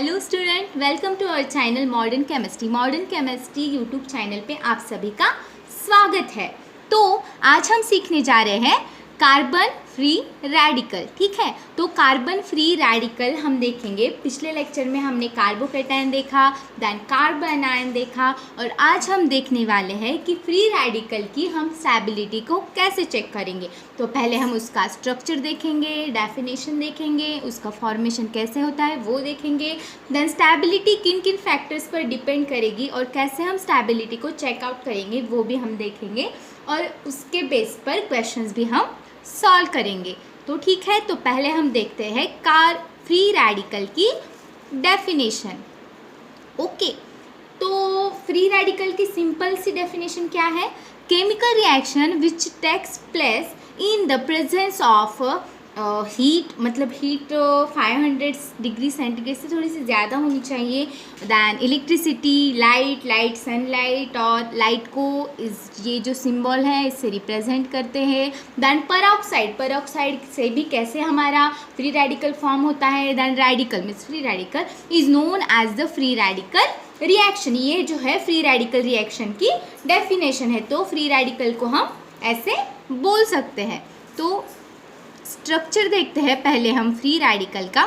Hello student, welcome to our channel modern chemistry YouTube channel पे आप सभी का स्वागत है। तो आज हम सीखने जा रहे हैं कार्बन फ्री रेडिकल। ठीक है, तो कार्बन फ्री रेडिकल हम देखेंगे। पिछले लेक्चर में हमने कार्बोकैटायन देखा, देन कार्बन आयन देखा, और आज हम देखने वाले हैं कि फ्री रेडिकल की हम स्टेबिलिटी को कैसे चेक करेंगे। तो पहले हम उसका स्ट्रक्चर देखेंगे, डेफिनेशन देखेंगे, उसका फॉर्मेशन कैसे होता है वो देखेंगे, देन स्टेबिलिटी किन किन फैक्टर्स पर डिपेंड करेगी और कैसे हम स्टेबिलिटी को चेकआउट करेंगे वो भी हम देखेंगे, और उसके बेस पर क्वेश्चंस भी हम सॉल्व करेंगे। तो ठीक है, तो पहले हम देखते हैं फ्री रेडिकल की डेफिनेशन। ओके, तो फ्री रेडिकल की सिंपल सी डेफिनेशन क्या है? Chemical reaction which takes place in the presence of heat, मतलब हीट 500 डिग्री सेंटीग्रेड से थोड़ी सी ज़्यादा होनी चाहिए, दैन इलेक्ट्रिसिटी, लाइट सनलाइट, और लाइट को ये जो सिंबल है इससे रिप्रेजेंट करते हैं। दैन पराऑक्साइड से भी कैसे हमारा फ्री रेडिकल फॉर्म होता है। Then radical means free radical is known as the free radical reaction. ये जो है फ्री रेडिकल रिएक्शन की डेफिनेशन है। तो फ्री रेडिकल को हम ऐसे बोल सकते हैं। तो स्ट्रक्चर देखते हैं पहले हम फ्री रेडिकल का।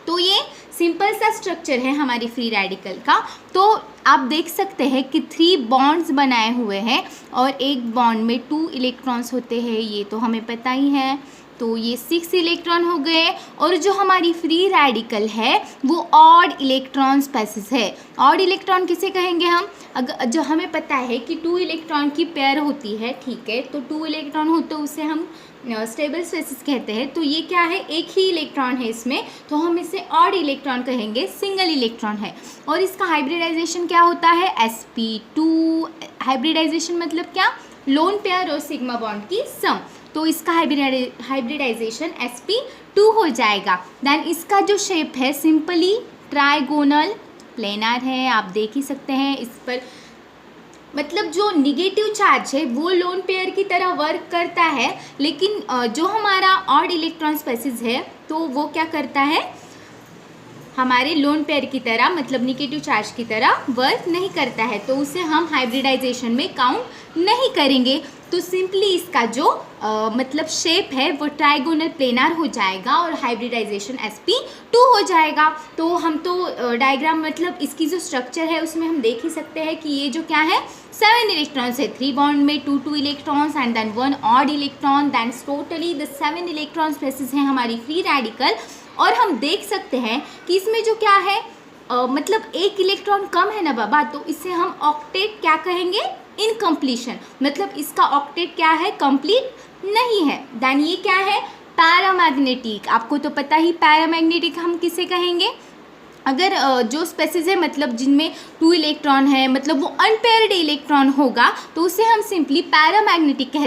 तो ये सिंपल सा स्ट्रक्चर है हमारी फ्री रेडिकल का। तो आप देख सकते हैं कि 3 बॉन्ड्स बनाए हुए हैं और एक बॉन्ड में 2 इलेक्ट्रॉन्स होते हैं, ये तो हमें पता ही है। तो ये 6 इलेक्ट्रॉन हो गए, और जो हमारी फ्री रेडिकल है वो ऑड इलेक्ट्रॉन स्पेसिस है। ऑड इलेक्ट्रॉन किसे कहेंगे हम? अगर जो हमें पता है कि 2 इलेक्ट्रॉन की पेयर होती है, ठीक है, तो 2 इलेक्ट्रॉन हो तो उसे हम स्टेबल स्पेसिस कहते हैं। तो ये क्या है? एक ही इलेक्ट्रॉन है इसमें, तो हम इसे ऑड इलेक्ट्रॉन कहेंगे, सिंगल इलेक्ट्रॉन है। और इसका हाइब्रिडाइजेशन क्या होता है? sp2। हाइब्रिडाइजेशन मतलब क्या? लोन पेयर और सिग्मा बॉन्ड की सम। तो इसका हाइब्रिडाइजेशन sp2 हो जाएगा। देन इसका जो शेप है सिंपली ट्राइगोनल प्लेनर है, आप देख ही सकते हैं इस पर। मतलब जो निगेटिव चार्ज है वो लोन पेयर की तरह वर्क करता है, लेकिन जो हमारा ऑड इलेक्ट्रॉन स्पेसिस है तो वो क्या करता है? हमारे लोन पेयर की तरह, मतलब निगेटिव चार्ज की तरह वर्क नहीं करता है, तो उसे हम हाइब्रिडाइजेशन में काउंट नहीं करेंगे। तो सिंपली इसका जो मतलब शेप है वो ट्राइगोनल प्लेनर हो जाएगा और हाइब्रिडाइजेशन sp2 हो जाएगा। तो हम तो डायग्राम, मतलब इसकी जो स्ट्रक्चर है उसमें हम देख ही सकते हैं कि ये जो क्या है, 7 इलेक्ट्रॉन्स है, 3 बॉन्ड में 2 electrons and then 1 odd electron, then totally the 7 electron species है हमारी फ्री रेडिकल। और हम देख सकते हैं कि इसमें जो क्या है, मतलब एक इलेक्ट्रॉन कम है ना बाबा, तो इसे हम ऑक्टेट क्या कहेंगे? इनकम्प्लीशन। मतलब इसका ऑक्टेट क्या है? कंप्लीट नहीं है। देन ये क्या है? पैरामैग्नेटिक। आपको तो पता ही पैरामैग्नेटिक हम किसे कहेंगे? अगर जो स्पेसिस है, मतलब जिनमें 2 इलेक्ट्रॉन है, मतलब वो अनपेयर्ड इलेक्ट्रॉन होगा, तो उसे हम सिंपली पैरामैग्नेटिक कह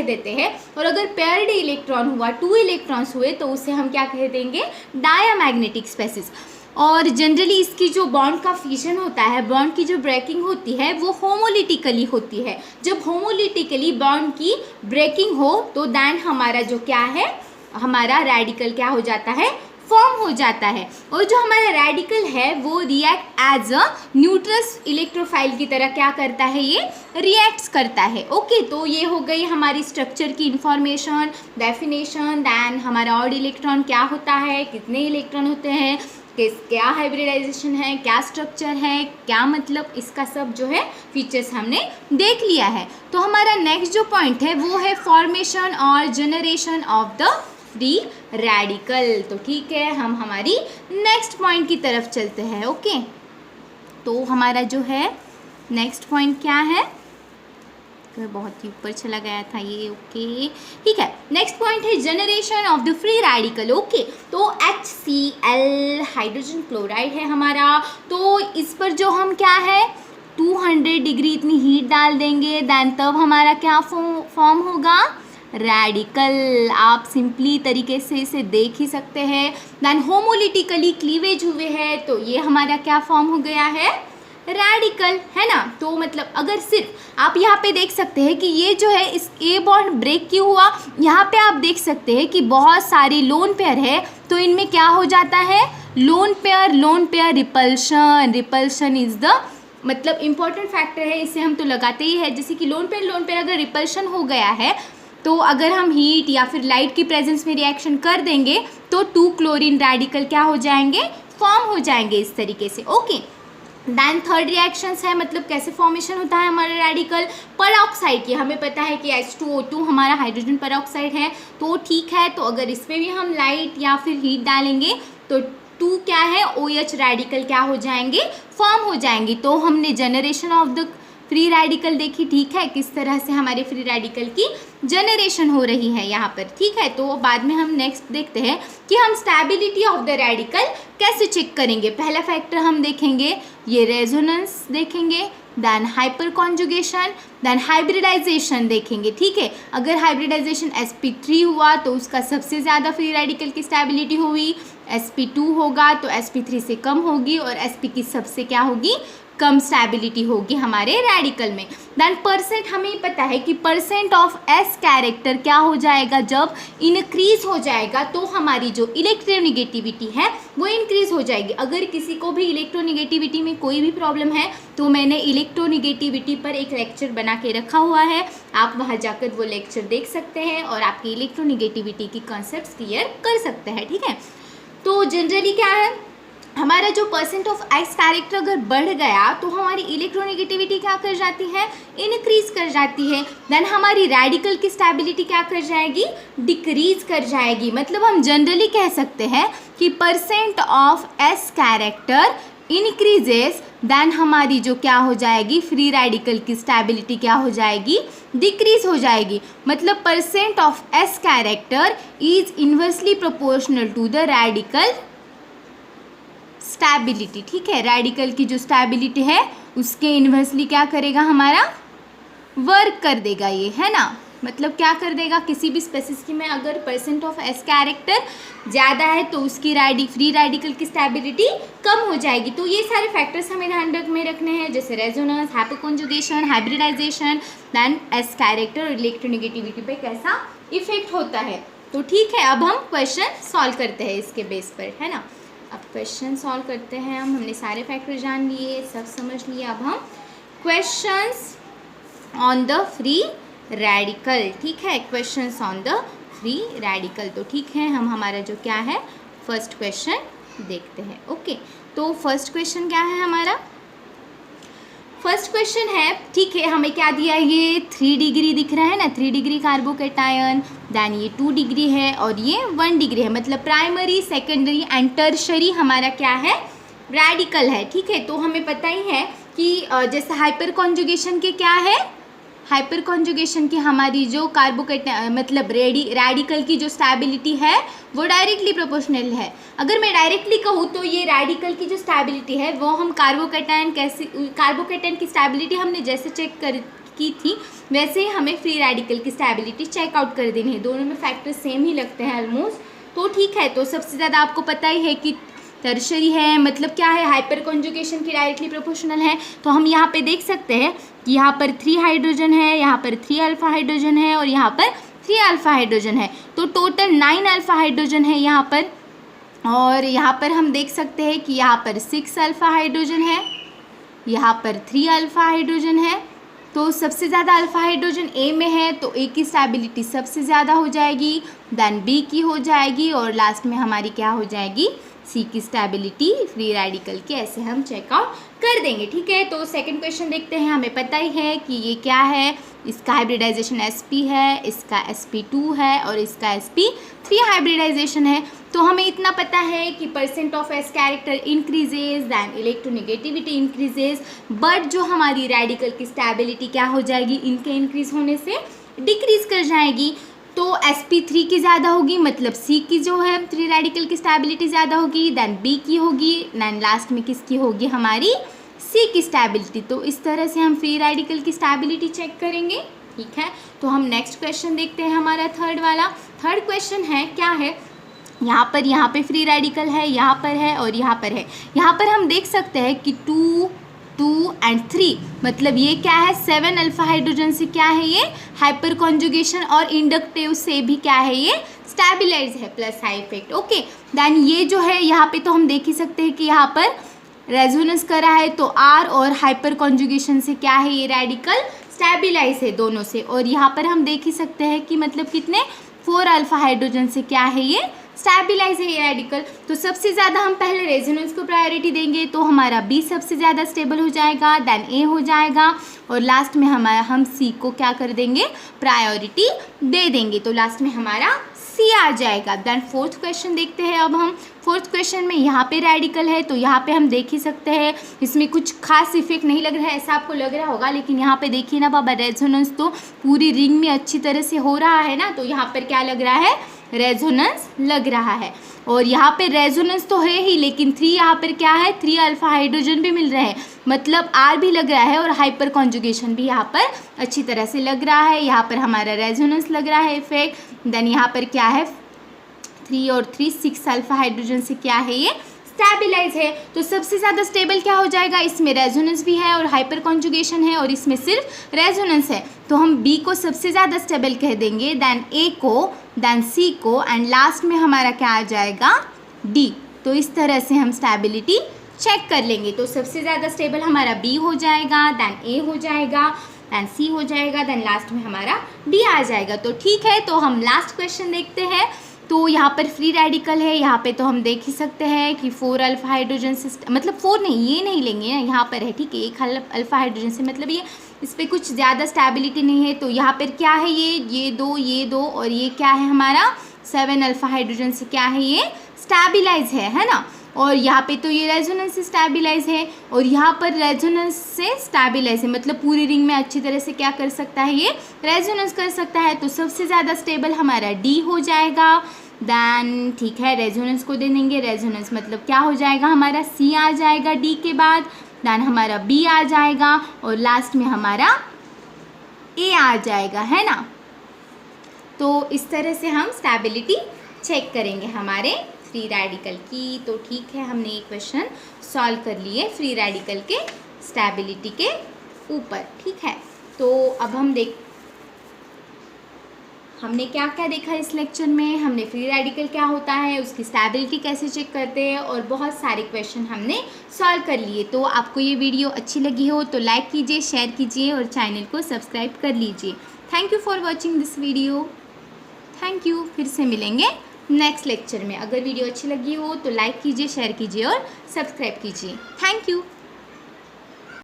देते हैं। और अगर पेयर्ड इलेक्ट्रॉन हुआ, 2 इलेक्ट्रॉन्स हुए, तो उसे हम क्या कह देंगे? Diamagnetic spaces. और जनरली इसकी जो बॉन्ड का फिजन होता है, बॉन्ड की जो ब्रेकिंग होती है वो होमोलिटिकली होती है। जब होमोलिटिकली बॉन्ड की ब्रेकिंग हो तो देन हमारा जो क्या है, हमारा रेडिकल क्या हो जाता है? फॉर्म हो जाता है। और जो हमारा रेडिकल है वो react as a neutral electrophile की तरह क्या करता है? ये रिएक्ट्स करता है। ओके, तो ये हो गई हमारी स्ट्रक्चर की इंफॉर्मेशन, डेफिनेशन। दैन हमारा ऑड इलेक्ट्रॉन क्या होता है, कितने इलेक्ट्रॉन होते हैं, क्या हाइब्रिडाइजेशन है, क्या स्ट्रक्चर है, क्या मतलब इसका सब जो है फीचर्स हमने देख लिया है। तो हमारा नेक्स्ट जो पॉइंट है वो है फॉर्मेशन और generation of the free radical. तो ठीक है, हम हमारी नेक्स्ट पॉइंट की तरफ चलते हैं। ओके, तो हमारा जो है नेक्स्ट पॉइंट क्या है? बहुत ही ऊपर चला गया था ये। ओके, ठीक है, नेक्स्ट पॉइंट है generation of the free radical. Okay, तो HCl हाइड्रोजन क्लोराइड है हमारा। तो इस पर जो हम क्या है 200 डिग्री इतनी हीट डाल देंगे, दैन तब हमारा क्या फॉर्म होगा? रेडिकल। आप सिंपली तरीके से इसे देख ही सकते हैं। दैन होमोलिटिकली क्लीवेज हुए हैं, तो ये हमारा क्या फॉर्म हो गया है? रेडिकल, है ना। तो मतलब अगर सिर्फ आप यहाँ पे देख सकते हैं कि ये जो है इस ए बॉन्ड ब्रेक क्यों हुआ, यहाँ पे आप देख सकते हैं कि बहुत सारी लोन पेयर है, तो इनमें क्या हो जाता है? Lone pair repulsion is the मतलब इम्पॉर्टेंट फैक्टर है, इसे हम तो लगाते ही है। जैसे कि लोन पेयर अगर रिपल्शन हो गया है तो अगर हम हीट या फिर लाइट की प्रेजेंस में रिएक्शन कर देंगे तो 2 क्लोरीन रेडिकल क्या हो जाएंगे, फॉर्म हो जाएंगे इस तरीके से। ओके, देन थर्ड रिएक्शंस है, मतलब कैसे फॉर्मेशन होता है हमारा रेडिकल, परऑक्साइड की। हमें पता है कि H2O2 हमारा हाइड्रोजन परऑक्साइड है, तो ठीक है। तो अगर इसमें भी हम लाइट या फिर हीट डालेंगे तो 2 क्या है, OH रेडिकल क्या हो जाएंगे, फॉर्म हो जाएंगी। तो हमने generation of the free radical देखी, ठीक है, किस तरह से हमारे फ्री रेडिकल की जनरेशन हो रही है यहाँ पर, ठीक है। तो बाद में हम नेक्स्ट देखते हैं कि हम स्टेबिलिटी ऑफ द रेडिकल कैसे चेक करेंगे। पहला फैक्टर हम देखेंगे ये रेजोनेंस देखेंगे, then hyper conjugation, then hybridization देखेंगे, ठीक है। अगर हाइब्रिडाइजेशन sp3 हुआ तो उसका सबसे ज़्यादा फ्री रेडिकल की स्टेबिलिटी हुई, sp2 होगा तो sp3 से कम होगी, और sp की सबसे क्या होगी, कम स्टेबिलिटी होगी हमारे रेडिकल में। देन परसेंट, हमें पता है कि परसेंट ऑफ एस कैरेक्टर क्या हो जाएगा, जब इंक्रीज हो जाएगा तो हमारी जो इलेक्ट्रोनिगेटिविटी है वो इंक्रीज हो जाएगी। अगर किसी को भी इलेक्ट्रोनिगेटिविटी में कोई भी प्रॉब्लम है तो मैंने इलेक्ट्रोनिगेटिविटी पर एक लेक्चर बना के रखा हुआ है, आप वहाँ जाकर वो लेक्चर देख सकते हैं और आपकी इलेक्ट्रोनिगेटिविटी की कॉन्सेप्ट्स क्लियर कर सकते हैं, ठीक है। तो जनरली क्या है, हमारा जो परसेंट ऑफ एक्स कैरेक्टर अगर बढ़ गया तो हमारी इलेक्ट्रोनिगेटिविटी क्या कर जाती है, इंक्रीज कर जाती है। देन हमारी रेडिकल की स्टेबिलिटी क्या कर जाएगी, डिक्रीज कर जाएगी। मतलब हम जनरली कह सकते हैं कि percent of S character increases, then हमारी जो क्या हो जाएगी, फ्री रेडिकल की स्टेबिलिटी क्या हो जाएगी, डिक्रीज हो जाएगी। मतलब percent of S character is inversely proportional to the radical stability, ठीक है। रेडिकल की जो स्टेबिलिटी है उसके इन्वर्सली क्या करेगा, हमारा वर्क कर देगा ये, है ना। मतलब क्या कर देगा, किसी भी स्पेसिस में अगर परसेंट ऑफ एस कैरेक्टर ज़्यादा है तो उसकी फ्री रेडिकल की स्टेबिलिटी कम हो जाएगी। तो ये सारे फैक्टर्स हमें ध्यान में रखने हैं, जैसे resonance, hyper conjugation, hybridization, then S character और इलेक्ट्रोनिगेटिविटी पे कैसा इफेक्ट होता है। तो ठीक है, अब हम क्वेश्चन सॉल्व करते हैं इसके बेस पर, है ना। अब क्वेश्चन सॉल्व करते हैं हमने सारे फैक्टर जान लिए, सब समझ लिए। अब हम questions on the free radical, ठीक है, questions on the free radical. तो ठीक है, हम हमारा जो क्या है फर्स्ट क्वेश्चन देखते हैं। ओके, तो फर्स्ट क्वेश्चन क्या है हमारा, फर्स्ट क्वेश्चन है, ठीक है, हमें क्या दिया है, ये 3 डिग्री दिख रहा है ना, 3 डिग्री कार्बोकेटायन, देन ये 2 डिग्री है और ये 1 डिग्री है। मतलब प्राइमरी, सेकेंडरी एंड टर्शरी हमारा क्या है, रेडिकल है, ठीक है। तो हमें पता ही है कि जैसे हाइपर कॉन्जुगेशन के क्या है, हाइपर कॉन्जुगेशन की हमारी जो मतलब रेडिकल की जो स्टेबिलिटी है वो डायरेक्टली प्रोपोर्शनल है। अगर मैं डायरेक्टली कहूँ तो ये रेडिकल की जो स्टेबिलिटी है वो हम कार्बोकेटायन की स्टेबिलिटी हमने जैसे चेक की थी वैसे ही हमें फ्री रेडिकल की स्टेबिलिटी चेकआउट कर देनी है। दोनों में फैक्टर सेम ही लगते हैं ऑलमोस्ट, तो ठीक है। तो सबसे ज़्यादा आपको पता ही है कि टर्शरी है, मतलब क्या है, हाइपर कॉन्जुगेशन की डायरेक्टली प्रोपोर्शनल है। तो हम यहाँ पे देख सकते हैं कि यहाँ पर 3 हाइड्रोजन है, यहाँ पर 3 अल्फा हाइड्रोजन है और यहाँ पर 3 अल्फा हाइड्रोजन है। तो टोटल 9 अल्फा हाइड्रोजन है यहाँ पर, और यहाँ पर हम देख सकते हैं कि यहाँ पर 6 अल्फा हाइड्रोजन है, यहाँ पर 3 अल्फा हाइड्रोजन है। तो सबसे ज़्यादा अल्फा हाइड्रोजन ए में है तो ए की स्टेबिलिटी सबसे ज़्यादा हो जाएगी, देन बी की हो जाएगी और लास्ट में हमारी क्या हो जाएगी, सी की स्टेबिलिटी फ्री रेडिकल की। ऐसे हम चेकआउट कर देंगे, ठीक है। तो सेकंड क्वेश्चन देखते हैं। हमें पता ही है कि ये क्या है, इसका हाइब्रिडाइजेशन sp है, इसका sp2 है और इसका sp3 हाइब्रिडाइजेशन है। तो हमें इतना पता है कि percent of S character increases, then electronegativity increases, but जो हमारी रेडिकल की स्टेबिलिटी क्या हो जाएगी, इनके इंक्रीज होने से डिक्रीज कर जाएगी। तो sp3 की ज़्यादा होगी, मतलब C की जो है फ्री रेडिकल की स्टेबिलिटी ज़्यादा होगी, देन B की होगी, देन लास्ट में किसकी होगी, हमारी C की स्टेबिलिटी। तो इस तरह से हम फ्री रेडिकल की स्टेबिलिटी चेक करेंगे, ठीक है। तो हम नेक्स्ट क्वेश्चन देखते हैं, हमारा थर्ड वाला। थर्ड क्वेश्चन है, क्या है, यहाँ पे फ्री रेडिकल है, यहाँ पर है और यहाँ पर है। यहाँ पर हम देख सकते हैं कि 2 2 एंड 3, मतलब ये क्या है 7 अल्फा हाइड्रोजन से क्या है ये हाइपर कॉन्जुगेशन, और इंडक्टिव से भी क्या है ये स्टेबलाइज है plus I effect. Okay, then ये जो है यहाँ पे तो हम देख ही सकते हैं कि यहाँ पर रेजोनेंस करा है तो आर और हाइपर कॉन्जुगेशन से क्या है ये रेडिकल स्टेबलाइज है दोनों से, और यहाँ पर हम देख ही सकते हैं कि मतलब कितने 4 अल्फा हाइड्रोजन से क्या है ये स्टेबलाइज है ये रेडिकल। तो सबसे ज़्यादा हम पहले रेजोनेंस को प्रायोरिटी देंगे तो हमारा बी सबसे ज़्यादा स्टेबल हो जाएगा, देन ए हो जाएगा, और लास्ट में हम सी को क्या कर देंगे प्रायोरिटी दे देंगे, तो लास्ट में हमारा सी आ जाएगा। देन फोर्थ क्वेश्चन देखते हैं अब हम। फोर्थ क्वेश्चन में यहाँ पे रेडिकल है तो यहाँ पे हम देख ही सकते हैं इसमें कुछ खास इफेक्ट नहीं लग रहा है, ऐसा आपको लग रहा होगा, लेकिन यहाँ पे देखिए ना बाबा रेजोनेंस तो पूरी रिंग में अच्छी तरह से हो रहा है ना, तो यहाँ पर क्या लग रहा है रेजोनेंस लग रहा है। और यहाँ पे रेजोनेंस तो है ही, लेकिन 3 यहाँ पर क्या है 3 अल्फा हाइड्रोजन भी मिल रहे हैं, मतलब आर भी लग रहा है और हाइपर कॉन्जुगेशन भी यहाँ पर अच्छी तरह से लग रहा है। यहाँ पर हमारा रेजोनेंस लग रहा है इफेक्ट। देन यहाँ पर क्या है 3 और 3 6 अल्फा हाइड्रोजन से क्या है ये स्टेबलाइज है। तो सबसे ज़्यादा स्टेबल क्या हो जाएगा, इसमें रेजोनेंस भी है और हाइपर कॉन्जुगेशन है, और इसमें सिर्फ रेजोनेंस है, तो हम बी को सबसे ज़्यादा स्टेबल कह देंगे, देन ए को, देन सी को, एंड लास्ट में हमारा क्या आ जाएगा डी। तो इस तरह से हम स्टेबिलिटी चेक कर लेंगे। तो सबसे ज़्यादा स्टेबल हमारा बी हो जाएगा, देन ए हो जाएगा, देन सी हो जाएगा, देन लास्ट में हमारा डी आ जाएगा। तो ठीक है, तो हम लास्ट क्वेश्चन देखते हैं। तो यहाँ पर फ्री रेडिकल है, यहाँ पे तो हम देख ही सकते हैं कि 4 अल्फा हाइड्रोजन से, मतलब 4 नहीं, ये नहीं लेंगे ना, यहाँ पर है ठीक है 1 अल्फा हाइड्रोजन से, मतलब ये इस पर कुछ ज़्यादा स्टेबिलिटी नहीं है। तो यहाँ पर क्या है ये दो और ये क्या है हमारा 7 अल्फा हाइड्रोजन से क्या है ये स्टेबलाइज है ना, और यहाँ पे तो ये रेजोनेंस से स्टेबलाइज है, और यहाँ पर रेजोनेंस से स्टेबलाइज है, मतलब पूरी रिंग में अच्छी तरह से क्या कर सकता है ये रेजोनेंस कर सकता है। तो सबसे ज़्यादा स्टेबल हमारा डी हो जाएगा। देन ठीक है, रेजोनेंस को दे देंगे, रेजोनेंस मतलब क्या हो जाएगा हमारा सी आ जाएगा डी के बाद, देन हमारा बी आ जाएगा, और लास्ट में हमारा ए आ जाएगा, है ना। तो इस तरह से हम स्टेबिलिटी चेक करेंगे हमारे फ्री रेडिकल की। तो ठीक है, हमने ये क्वेश्चन सॉल्व कर लिए फ्री रेडिकल के स्टेबिलिटी के ऊपर। ठीक है, तो अब हमने क्या क्या देखा इस लेक्चर में। हमने फ्री रेडिकल क्या होता है, उसकी स्टेबिलिटी कैसे चेक करते हैं, और बहुत सारे क्वेश्चन हमने सॉल्व कर लिए। तो आपको ये वीडियो अच्छी लगी हो तो लाइक कीजिए, शेयर कीजिए और चैनल को सब्सक्राइब कर लीजिए। Thank you for watching this video. Thank you, फिर से मिलेंगे नेक्स्ट लेक्चर में। अगर वीडियो अच्छी लगी हो तो लाइक कीजिए, शेयर कीजिए और सब्सक्राइब कीजिए। Thank you.